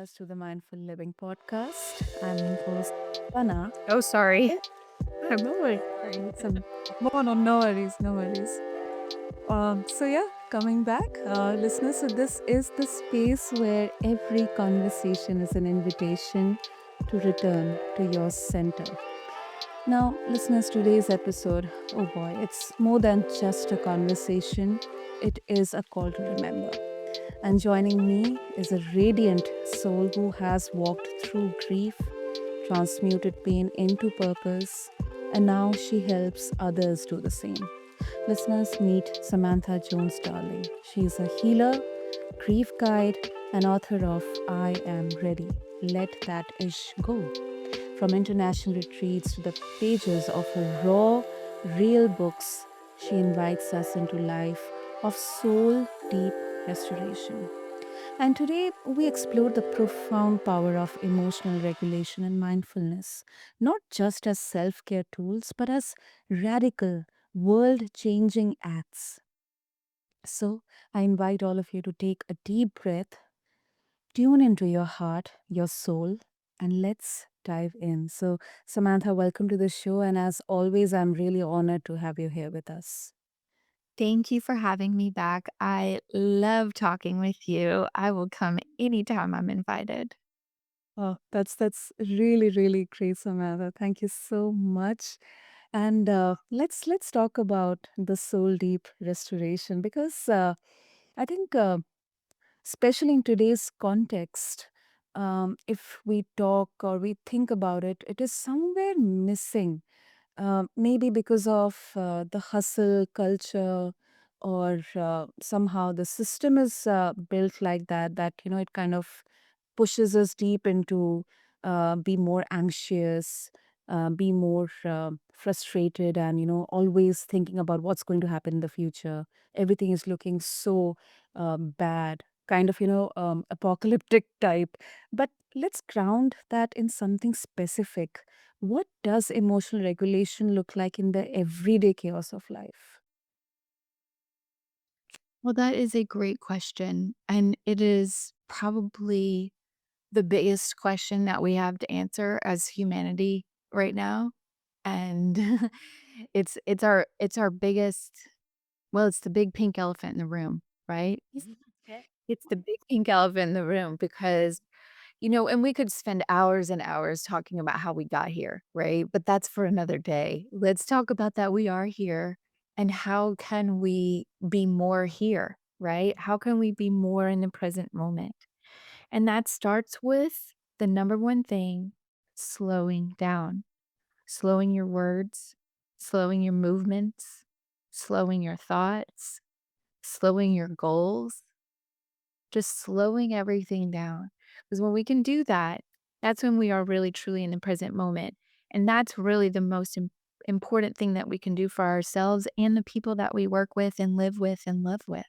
listeners to the Mindful Living podcast. I'm your host, Sana. Oh, sorry. I'm No worries, some no worries, no worries. Coming back, listeners. So this is the space where every conversation is an invitation to return to your center. Now, listeners, today's episode, oh boy, it's more than just a conversation. It is a call to remember. And joining me is a radiant soul who has walked through grief, transmuted pain into purpose, and now she helps others do the same. Listeners, meet Samantha Jones Darling. She is a healer, grief guide, and author of I Am Ready. Let That Ish Go. From international retreats to the pages of her raw, real books, she invites us into life of soul deep restoration. And today we explore the profound power of emotional regulation and mindfulness, not just as self care tools, but as radical, world changing acts. So I invite all of you to take a deep breath, tune into your heart, your soul, and let's dive in. So, Samantha, welcome to the show. And as always, I'm really honored to have you here with us. Thank you for having me back. I love talking with you. I will come anytime I'm invited. Oh, that's really great, Samantha. Thank you so much. And let's talk about the soul deep restoration because I think, especially in today's context, if we talk or we think about it, it is somewhere missing. Maybe because of the hustle culture, or somehow the system is built like that. That it kind of pushes us deep into be more anxious, be more frustrated, and always thinking about what's going to happen in the future. Everything is looking so bad, kind of apocalyptic type. But let's ground that in something specific. What does emotional regulation look like in the everyday chaos of life? Well, that is a great question. And it is probably the biggest question that we have to answer as humanity right now. And it's our biggest, well, it's the big pink elephant in the room, right? Okay. It's the big pink elephant in the room because and we could spend hours and hours talking about how we got here, right? But that's for another day. Let's talk about that we are here and how can we be more here, right? How can we be more in the present moment? And that starts with the number one thing, slowing down, slowing your words, slowing your movements, slowing your thoughts, slowing your goals, just slowing everything down. Because when we can do that, that's when we are really truly in the present moment. And that's really the most important thing that we can do for ourselves and the people that we work with and live with and love with.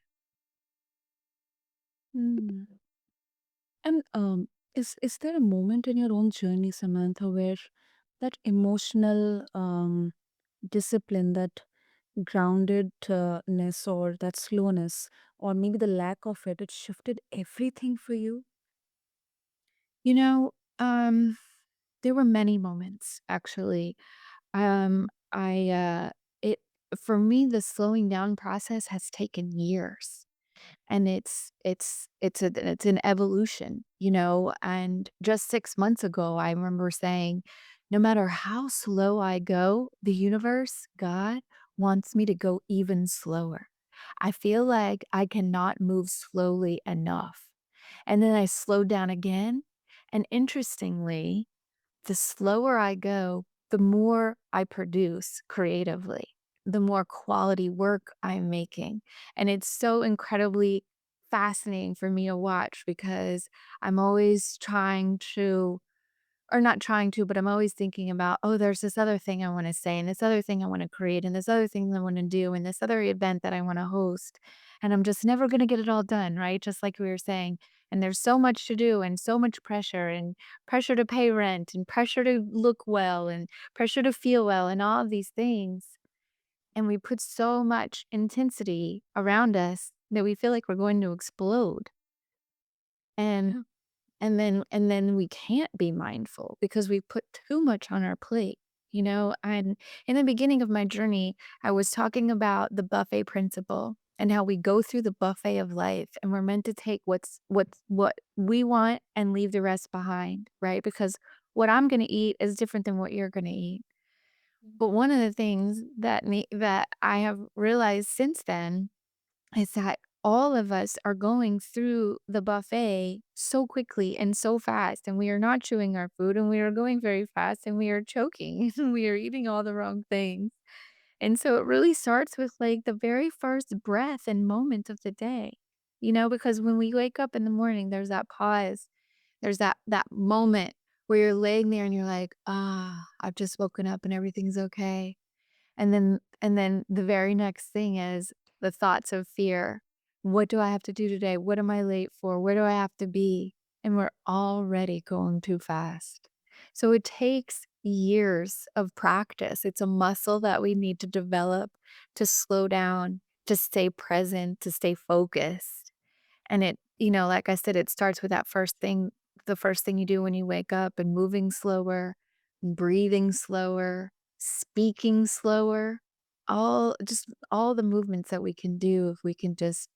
Mm. And is there a moment in your own journey, Samantha, where that emotional discipline, that groundedness, or that slowness, or maybe the lack of it, it shifted everything for you? You know, um, there were many moments actually. I it for me the slowing down process has taken years. And it's an evolution, and just 6 months ago, I remember saying, "No matter how slow I go, the universe, God, wants me to go even slower. I feel like I cannot move slowly enough." And then I slowed down again, and interestingly, the slower I go, the more I produce creatively, the more quality work I'm making. And it's so incredibly fascinating for me to watch because I'm always trying to, or not trying to, but I'm always thinking about, oh, there's this other thing I want to say, and this other thing I want to create, and this other thing I want to do, and this other event that I want to host. And I'm just never going to get it all done, right? Just like we were saying. And there's so much to do, and so much pressure, and pressure to pay rent, and pressure to look well, and pressure to feel well, and all of these things. And we put so much intensity around us that we feel like we're going to explode. And Yeah. and then we can't be mindful because we put too much on our plate, you know? And in the beginning of my journey, I was talking about the buffet principle and how we go through the buffet of life and we're meant to take what we want and leave the rest behind, right? Because what I'm gonna eat is different than what you're gonna eat. But one of the things that I have realized since then is that all of us are going through the buffet so quickly and so fast, and we are not chewing our food, and we are going very fast, and we are choking, and we are eating all the wrong things. And so it really starts with, like, the very first breath and moment of the day, you know, because when we wake up in the morning, there's that pause, there's that moment where you're laying there and you're like, "Ah, I've just woken up and everything's okay." And then the very next thing is the thoughts of fear. What do I have to do today? What am I late for? Where do I have to be? And we're already going too fast. So it takes years of practice. It's a muscle that we need to develop to slow down, to stay present, to stay focused. And it, you know, like I said, it starts with that first thing, the first thing you do when you wake up, and moving slower, breathing slower, speaking slower, all the movements that we can do if we can just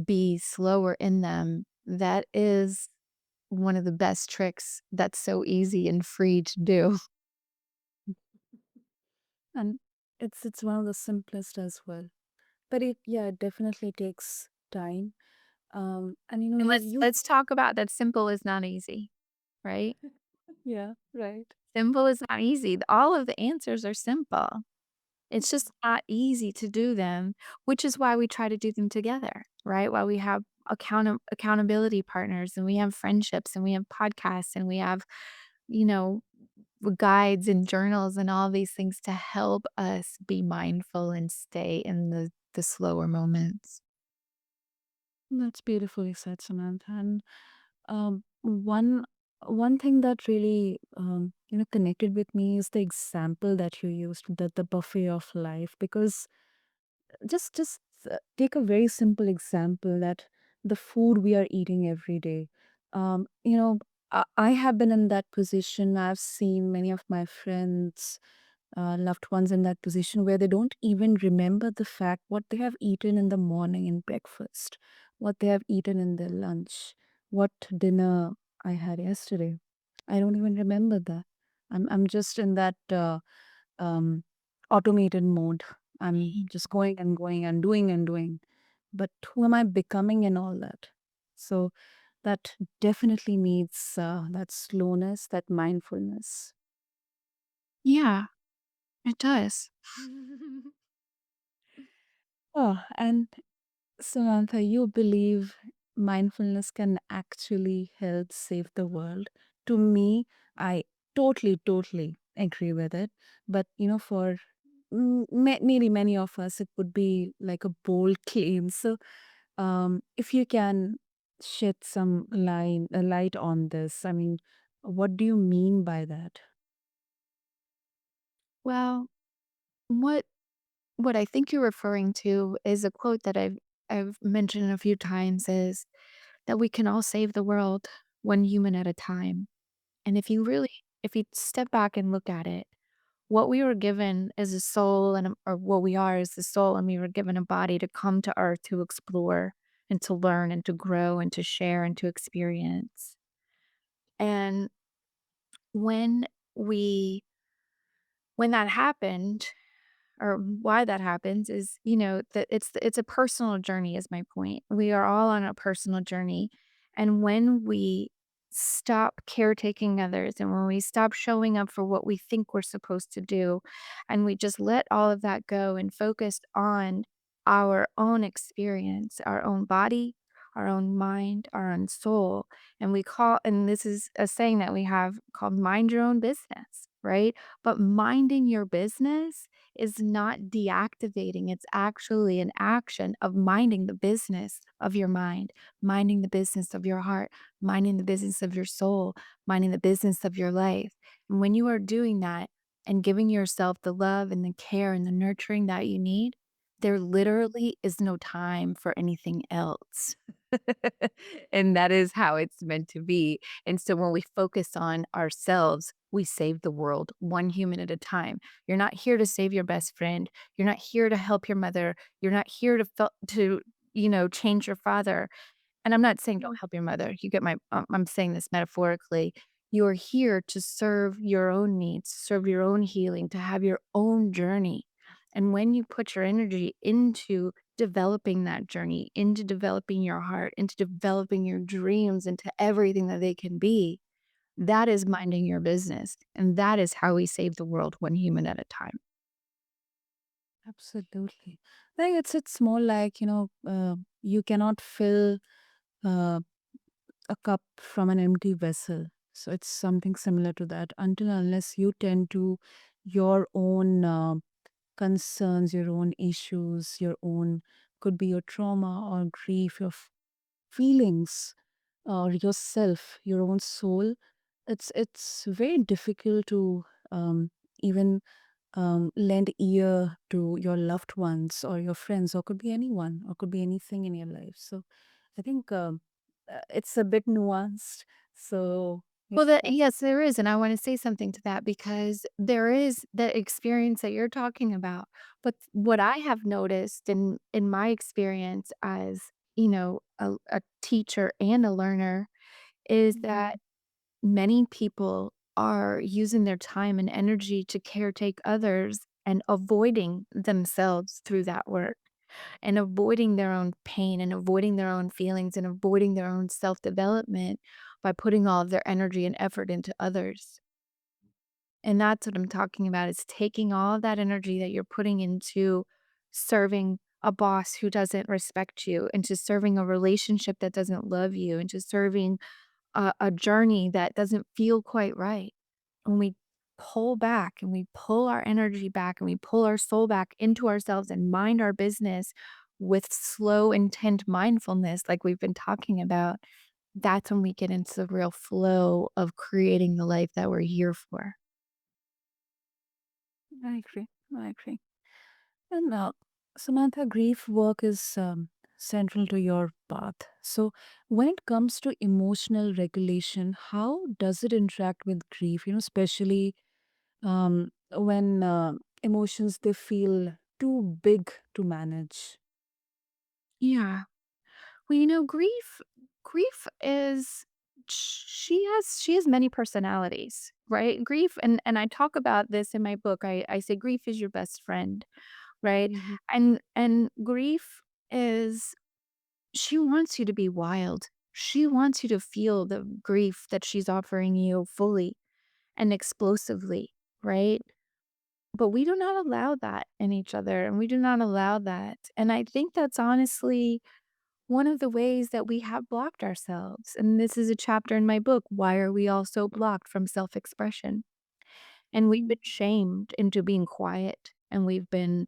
be slower in them. That is one of the best tricks that's so easy and free to do. And it's one of the simplest as well. But it, yeah, it definitely takes time. And you know, And you let's you let's talk about that simple is not easy, right? yeah, right. Simple is not easy. All of the answers are simple. It's just not easy to do them, which is why we try to do them together, right? Why we have accountability partners, and we have friendships, and we have podcasts, and we have, you know, guides and journals and all these things to help us be mindful and stay in the slower moments. That's beautifully said, Samantha. And one thing that really connected with me is the example that you used, the buffet of life. Because just take a very simple example, that the food we are eating every day. You know, I have been in that position. I've seen many of my friends, loved ones in that position where they don't even remember the fact what they have eaten in the morning in breakfast, what they have eaten in their lunch, what dinner I had yesterday. I don't even remember that. I'm just in that um, automated mode. I'm just going and going and doing and doing. But who am I becoming in all that? So that definitely needs that slowness, that mindfulness. Yeah, it does. Oh, and Samantha, you believe mindfulness can actually help save the world. To me, I totally agree with it. But, for maybe many of us, it would be like a bold claim. So, if you can shed some light on this, I mean, what do you mean by that? Well, what what I think you're referring to is a quote that I've mentioned a few times, is that we can all save the world one human at a time. And if you step back and look at it, what we were given is a soul, or what we are is the soul, and we were given a body to come to earth to explore and to learn and to grow and to share and to experience. And when we when that happened, or why that happens, is, you know, that it's a personal journey is my point. We are all on a personal journey, and when we stop caretaking others, and when we stop showing up for what we think we're supposed to do, and we just let all of that go and focus on our own experience, our own body, our own mind, our own soul, and this is a saying that we have called mind your own business, right? But minding your business is not deactivating. It's actually an action of minding the business of your mind, minding the business of your heart, minding the business of your soul, minding the business of your life. And when you are doing that and giving yourself the love and the care and the nurturing that you need, there literally is no time for anything else. And that is how it's meant to be. And so when we focus on ourselves, we save the world one human at a time. You're not here to save your best friend. You're not here to help your mother. You're not here to change your father. And I'm not saying don't help your mother. You get my I'm saying this metaphorically. You're here to serve your own needs, serve your own healing, to have your own journey. And when you put your energy into developing that journey, into developing your heart, into developing your dreams, into everything that they can be, that is minding your business. And that is how we save the world one human at a time. Absolutely. I think it's more like, you cannot fill uh, a cup from an empty vessel. So it's something similar to that until unless you tend to your own concerns, your own issues, your own, could be your trauma or grief, your feelings, or yourself, your own soul. It's very difficult to even lend ear to your loved ones or your friends, or could be anyone, or could be anything in your life. So I think it's a bit nuanced. So yeah. Well, yes, there is, and I wanna say something to that because there is the experience that you're talking about, but what I have noticed in my experience as, a teacher and a learner is that many people are using their time and energy to caretake others and avoiding themselves through that work and avoiding their own pain and avoiding their own feelings and avoiding their own self-development by putting all of their energy and effort into others. And that's what I'm talking about is taking all of that energy that you're putting into serving a boss who doesn't respect you, into serving a relationship that doesn't love you, into serving a journey that doesn't feel quite right. When we pull back and we pull our energy back and we pull our soul back into ourselves and mind our business with slow, intent mindfulness, like we've been talking about, that's when we get into the real flow of creating the life that we're here for. I agree. I agree. And Samantha, grief work is central to your path. So, when it comes to emotional regulation, how does it interact with grief? Especially when emotions they feel too big to manage. Yeah. Well, grief is she has many personalities, right? Grief and I talk about this in my book. I say grief is your best friend, right? Mhm. And grief is she wants you to be wild. She wants you to feel the grief that she's offering you fully and explosively, right? But we do not allow that in each other and we do not allow that. And I think that's honestly one of the ways that we have blocked ourselves. And this is a chapter in my book, Why Are We All So Blocked from Self Expression? And we've been shamed into being quiet and we've been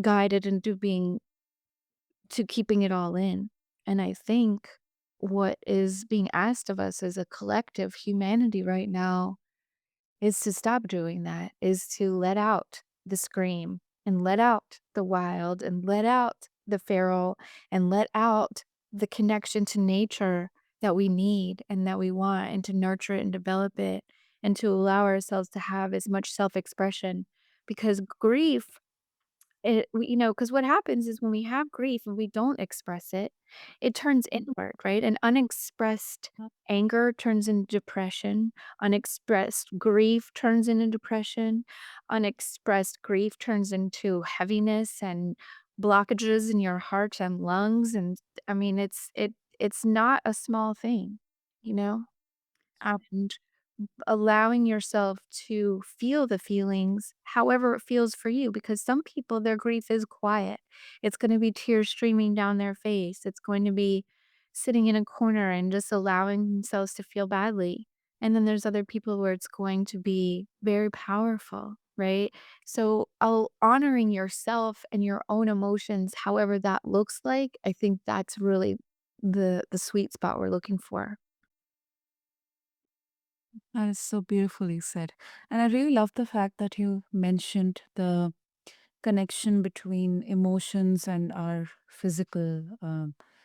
guided into keeping it all in. And I think what is being asked of us as a collective humanity right now is to stop doing that, is to let out the scream and let out the wild and let out the feral and let out the connection to nature that we need and that we want and to nurture it and develop it and to allow ourselves to have as much self-expression because grief because what happens is when we have grief and we don't express it, it turns inward, right? And unexpressed anger turns into depression. Unexpressed grief turns into depression. Unexpressed grief turns into heaviness and blockages in your heart and lungs. And I mean, it's not a small thing, you know? And allowing yourself to feel the feelings however it feels for you because some people their grief is quiet. It's going to be tears streaming down their face. It's going to be sitting in a corner and just allowing themselves to feel badly. And then there's other people where it's going to be very powerful, right? So, honoring yourself and your own emotions however that looks like, I think that's really the sweet spot we're looking for. That is so beautifully said. And I really love the fact that you mentioned the connection between emotions and our physical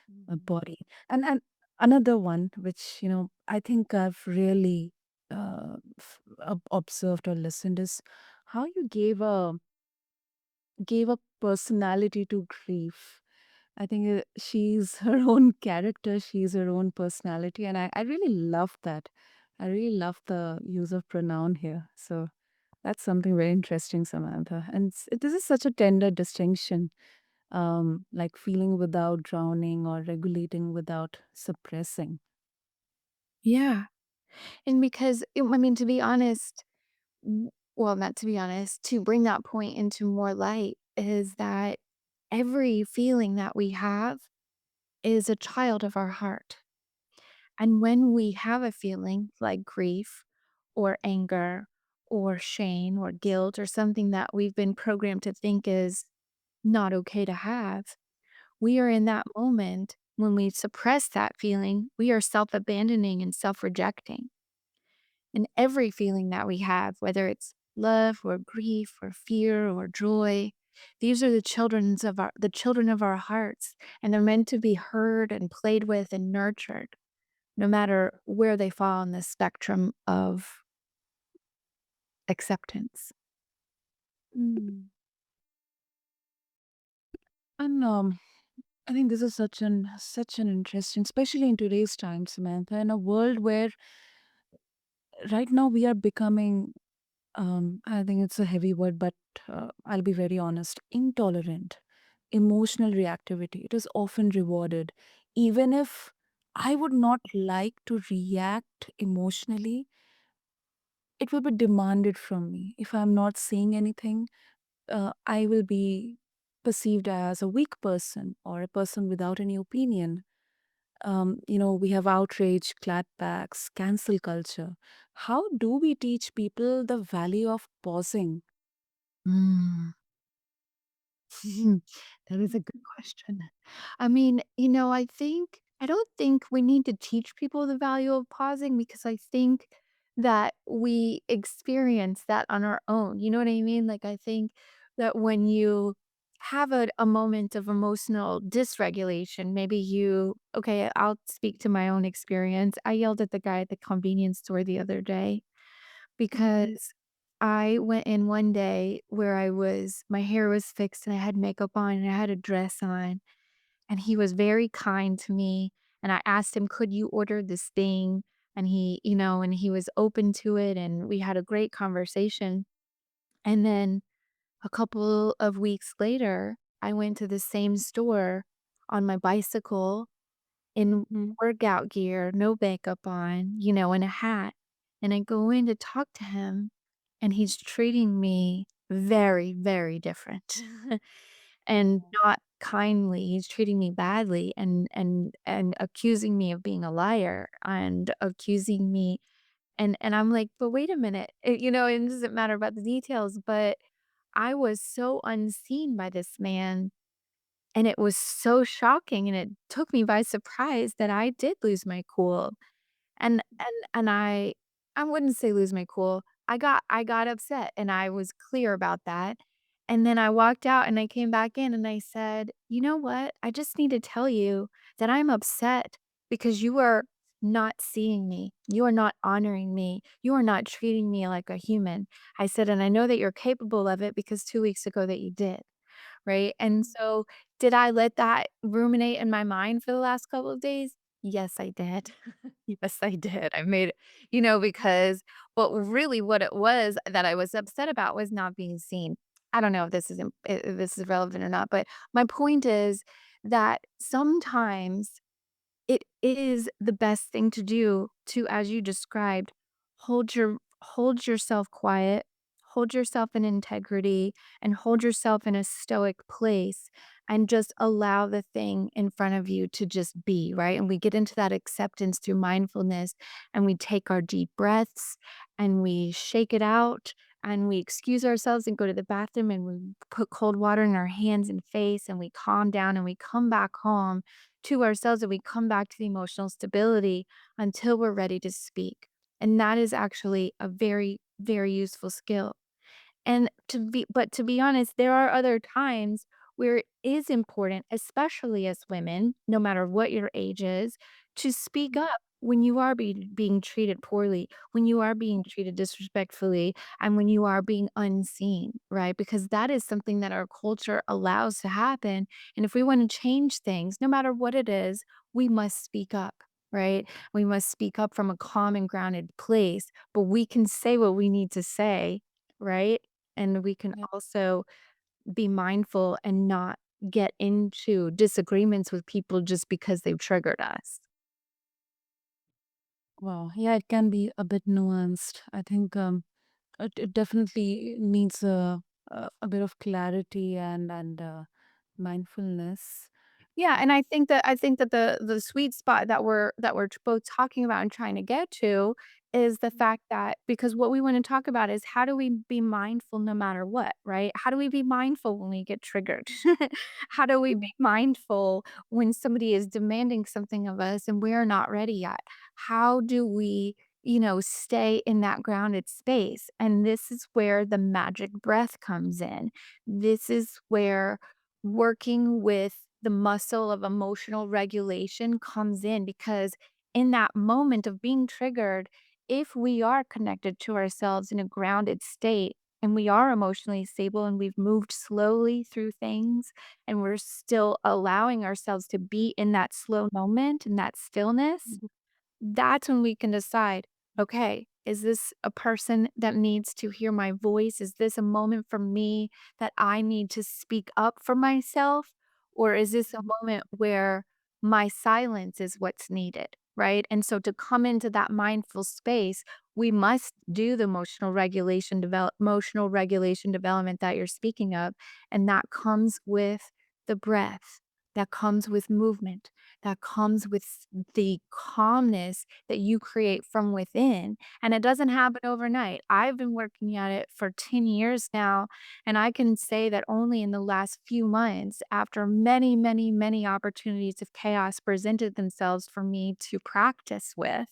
Mhm. body. And another one, which I think I've really observed or listened, is how you gave a personality to grief. I think she's her own character, she's her own personality, and I really love that. I really love the use of pronoun here. So that's something very interesting, Samantha. And this is such a tender distinction, like feeling without drowning or regulating without suppressing. Yeah. And because, I mean, to be honest, well, not to be honest, to bring that point into more light is that every feeling that we have is a child of our heart. And when we have a feeling like grief or anger or shame or guilt or something that we've been programmed to think is not okay to have, we are in that moment when we suppress that feeling, we are self abandoning and self rejecting. And every feeling that we have, whether it's love or grief or fear or joy, these are the children of our hearts, and they're meant to be heard and played with and nurtured, no matter where they fall on the spectrum of acceptance. Mm. And I think this is such an interesting, especially in today's time, Samantha, in a world where right now we are becoming, I think it's a heavy word, but I'll be very honest, intolerant. Emotional reactivity, it is often rewarded. Even if I would not like to react emotionally, it will be demanded from me. If I'm not saying anything, I will be perceived as a weak person or a person without any opinion. We have outrage, clapbacks, cancel culture. How do we teach people the value of pausing? Mm. That is a good question. I mean, I don't think we need to teach people the value of pausing because I think that we experience that on our own. You know what I mean? Like, I think that when you have a moment of emotional dysregulation, maybe okay, I'll speak to my own experience. I yelled at the guy at the convenience store the other day because I went in one day where my hair was fixed and I had makeup on and I had a dress on, and he was very kind to me, and I asked him, "Could you order this thing?" And he was open to it, and we had a great conversation, and then a couple of weeks later, I went to the same store on my bicycle in Mhm. workout gear, no makeup on, and a hat, and I go in to talk to him, and he's treating me very, very different, and not kindly. He's treating me badly and accusing me of being a liar and accusing me and I'm like, "But wait a minute." It doesn't matter about the details, but I was so unseen by this man, and it was so shocking, and it took me by surprise that I did lose my cool. And I wouldn't say lose my cool. I got upset, and I was clear about that, and then I walked out, and I came back in, and I said, "You know what? I just need to tell you that I'm upset because you are not seeing me. You are not honoring me. You are not treating me like a human." I said, "And I know that you're capable of it because 2 weeks ago that you did." Right? And so, did I let that ruminate in my mind for the last couple of days? Yes, I did. Yes, I did. I made it, because what it was that I was upset about was not being seen. I don't know if this is relevant or not, but my point is that sometimes it is the best thing to do to, as you described, hold yourself quiet, hold yourself in integrity, and hold yourself in a stoic place, and just allow the thing in front of you to just be, right? And we get into that acceptance through mindfulness, and we take our deep breaths, and we shake it out, and we excuse ourselves and go to the bathroom, and we put cold water in our hands and face, and we calm down, and we come back home to ourselves, and we come back to the emotional stability until we're ready to speak. And that is actually a very, very useful skill. And to be honest, there are other times where it is important, especially as women, no matter what your age is, to speak up when you are being treated poorly, when you are being treated disrespectfully, and when you are being unseen, right? Because that is something that our culture allows to happen. And if we want to change things, no matter what it is, we must speak up, right? We must speak up from a calm and grounded place, but we can say what we need to say, right? And we can Yeah. also be mindful and not get into disagreements with people just because they've triggered us. Wow. Yeah, it can be a bit nuanced. I think it definitely needs a bit of clarity and mindfulness. Yeah, and I think that the sweet spot that we're both talking about and trying to get to is the fact that because what we wanna talk about is how do we be mindful no matter what, right? How do we be mindful when we get triggered? How do we be mindful when somebody is demanding something of us and we're not ready yet? How do we, stay in that grounded space? And this is where the magic breath comes in. This is where working with the muscle of emotional regulation comes in because in that moment of being triggered, if we are connected to ourselves in a grounded state and we are emotionally stable and we've moved slowly through things and we're still allowing ourselves to be in that slow moment and that stillness, Mhm. that's when we can decide, okay, is this a person that needs to hear my voice? Is this a moment for me that I need to speak up for myself? Or is this a moment where my silence is what's needed? Right. And so to come into that mindful space, we must do the emotional regulation development that you're speaking of. And that comes with the breath, that comes with movement, that comes with the calmness that you create from within, and it doesn't happen overnight. I've been working at it for 10 years now, and I can say that only in the last few months, after many, many, many opportunities of chaos presented themselves for me to practice with,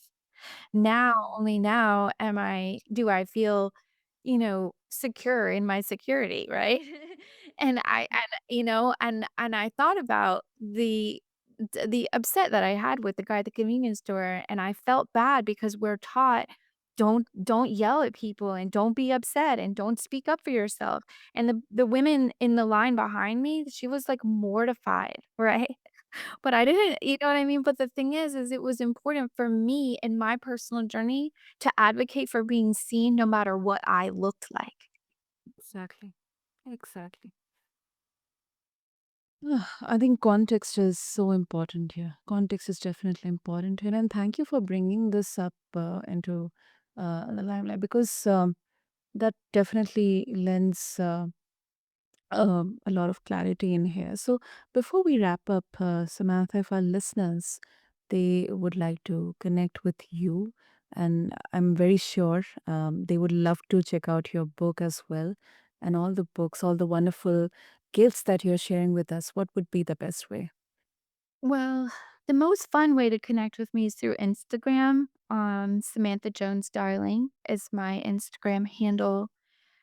now, only now am I do I feel, secure in my security, right? And I thought about the upset that I had with the guy at the convenience store, and I felt bad because we're taught, don't yell at people and don't be upset and don't speak up for yourself. And the women in the line behind me, she was, like, mortified, right? But I didn't, you know what I mean? But the thing is it was important for me in my personal journey to advocate for being seen no matter what I looked like. Exactly. Exactly. I think context is so important here. Context is definitely important here. And thank you for bringing this up into the limelight because that definitely lends a lot of clarity in here. So before we wrap up, Samantha, if our listeners they would like to connect with you, and I'm very sure they would love to check out your book as well, and all the books, all the wonderful gifts that you're sharing with us. What would be the best way? Well, the most fun way to connect with me is through Instagram. Samantha Jones Darling is my Instagram handle.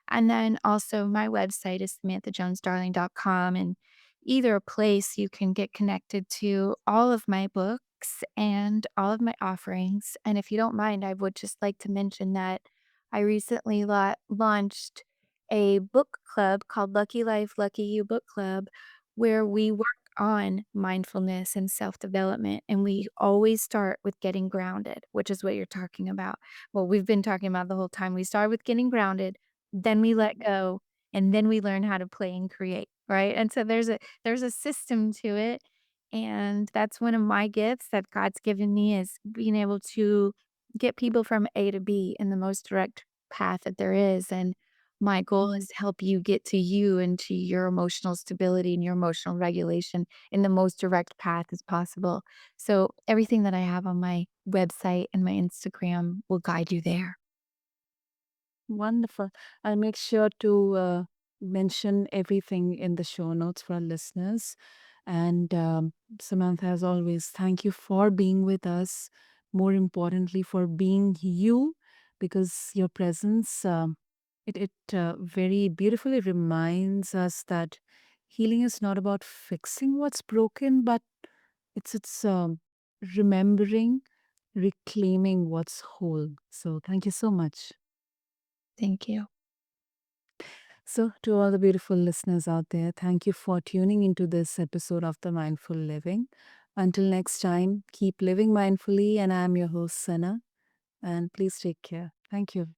And then also my website is samanthajonesdarling.com, and either place you can get connected to all of my books and all of my offerings. And if you don't mind, I would just like to mention that I recently launched a book club called Lucky Life, Lucky You Book Club, where we work on mindfulness and self development. And we always start with getting grounded, which is what you're talking about. Well, we've been talking about the whole time. We start with getting grounded, then we let go, and then we learn how to play and create, right? And so there's a system to it, and that's one of my gifts that God's given me is being able to get people from A to B in the most direct path that there is, and my goal is to help you get to you and to your emotional stability and your emotional regulation in the most direct path as possible. So everything that I have on my website and my Instagram will guide you there. Wonderful. I'll make sure to mention everything in the show notes for our listeners. And Samantha, as always, thank you for being with us. More importantly, for being you, because your presence It very beautifully reminds us that healing is not about fixing what's broken, but it's remembering, reclaiming what's whole. So thank you so much. Thank you. So, to all the beautiful listeners out there, thank you for tuning into this episode of The Mindful Living. Until next time, keep living mindfully, and I'm your host, Sana. And please take care. Thank you.